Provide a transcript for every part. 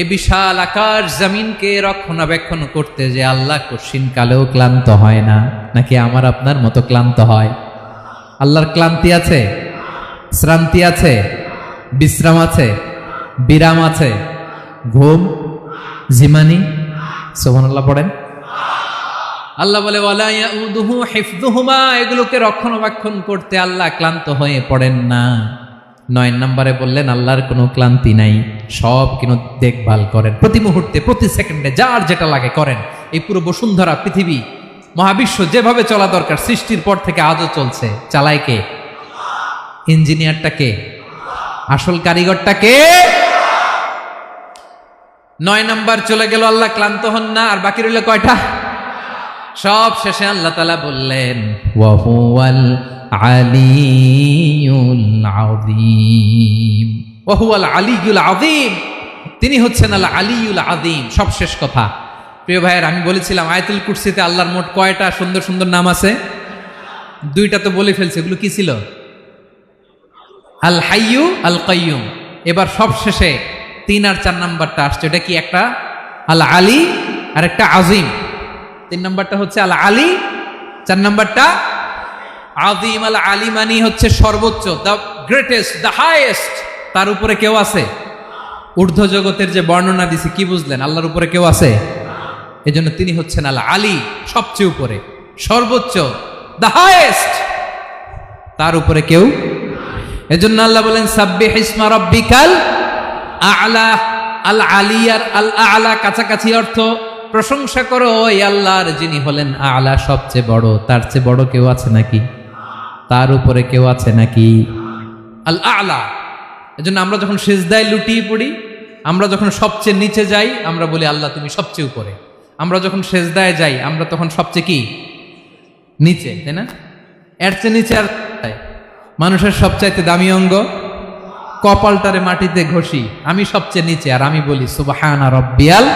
এই বিশাল আকাশ জমিনকে রক্ষণাবেক্ষণ করতে যে আল্লাহ কঠিন কালেও ক্লান্ত হয় না, নাকি আমার আপনার মতো ক্লান্ত হয়? আল্লাহর ক্লান্তি আছে, শ্রান্তি আছে, বিশ্রাম আছে, বিরাম আছে, ঘুম, জিমানি? সুবহানাল্লাহ পড়েন। আল্লাহ বলে ওয়ালা ইয়াউদুহু হিফযুহুমা, এগুলোকে রক্ষণাবেক্ষণ করতে আল্লাহ ক্লান্ত হয়ে পড়েন না। 9 নম্বরে বললেন আল্লাহর কোনো ক্লান্তি নাই, সব কিন্তু দেখভাল করেন, প্রতি মুহূর্তে প্রতি সেকেন্ডে যার যেটা লাগে করেন। এই পুরো বসুন্ধরা পৃথিবী মহাবিশ্ব যেভাবে চলা দরকার সৃষ্টির পর থেকে আজও চলছে। চালায় কে? ইঞ্জিনিয়ারটা কে? আসল কারিগরটা কে? 9 নম্বর চলে গেল, আল্লাহ ক্লান্ত হন না। আর বাকি রইল কয়টা? সব শেষে আল্লাহ তাআলা বললেন ওয়া হুয়াল আলিয়ুল আযীম, ওয়া হুয়াল আলিয়ুল আযীম, তিনি হচ্ছেন আল আলিয়ুল আযীম। সব শেষ কথা। প্রিয় ভাইয়ের, আমি বলেছিলাম আয়াতুল কুরসিতে আল্লাহর মোট কয়টা সুন্দর সুন্দর নাম আছে? 2টা তো বলে ফেলছে। এগুলো কি ছিল? আল হাইয়ু, আল কাইয়ুম। এবার সব শেষে 3 আর 4 নাম্বারটা আসছে। এটা কি? একটা আল আলী আর একটা আযীম। 3 নাম্বারটা হচ্ছে আল আলী, 4 নাম্বারটা আযীম। আল আলী মানে হচ্ছে সর্বোচ্চ, দ্য গ্রেটেস্ট, দ্য হাইয়েস্ট। তার উপরে কেউ আছে? ঊর্ধ্ব জগতের যে বর্ণনা দিছি, কি বুঝলেন? আল্লাহর উপরে কেউ আছে? এজন্য তিনি হচ্ছেন আল আলী, সবচেয়ে উপরে, সর্বোচ্চ, দ্য হাইয়েস্ট। তার উপরে কেউ? এজন্য আল্লাহ বলেন সাব্বিহ ইসমা রাব্বিকাল আ'লা। আল আলী আর আল আ'লা কাছাকাছি অর্থ। প্রশংসা করো ওই আল্লাহর যিনি হলেন আ'লা, সবচেয়ে বড়। তার চেয়ে বড় কেউ আছে নাকি? তার উপরে কেউ আছে নাকি? আল আ'লা। এজন্য আমরা যখন সিজদায় লুটিয়ে পড়ি, আমরা যখন সবচেয়ে নিচে যাই, আমরা বলি আল্লাহ তুমি সবচেয়ে উপরে। আমরা যখন সিজদায় যাই, আমরা তখন সবচেয়ে কি? নিচে, তাই না? এর চেয়ে নিচে আর মানুষের সবচাইতে দামি অঙ্গ কপালটারে মাটিতে ঘষি, আমি সবচেয়ে নিচে, আর আমি বলি সুবহানা রাব্বিয়াল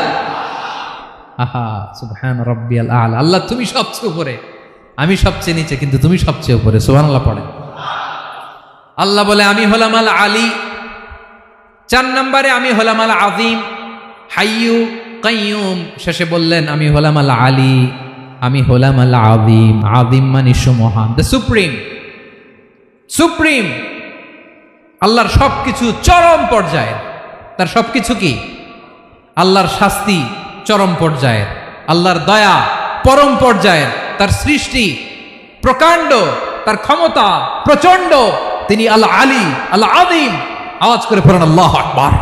আহা, সুবহান রাব্বিয়াল আ'লা। আল্লাহ তুমি সবচেয়ে উপরে, আমি সবচেয়ে নিচে, কিন্তু তুমি সবচেয়ে উপরে। সুবহানাল্লাহ পড়ে। আল্লাহ বলে আমি হলাম আল আলী। 4 নম্বরে আমি হলাম আল আযীম, হাইয়ু কাইয়ুম। শেষে বললেন আমি হলাম আল আলী, আমি হলাম আল আযীম। আযীম মানে সুমহান, দ্য সুপ্রিম। সুপ্রিম আল্লাহর সবকিছু চরম পর্যায়ের। তার সবকিছু কি? আল্লাহর শাস্তি চরম পর্যায়ের, আল্লাহর দয়া পরম পর্যায়ের, তার সৃষ্টি প্রকাণ্ড, তার ক্ষমতা প্রচন্ড। তিনি আল আলী, আল আযীম। আওয়াজ করে পড়েন আল্লাহু আকবার।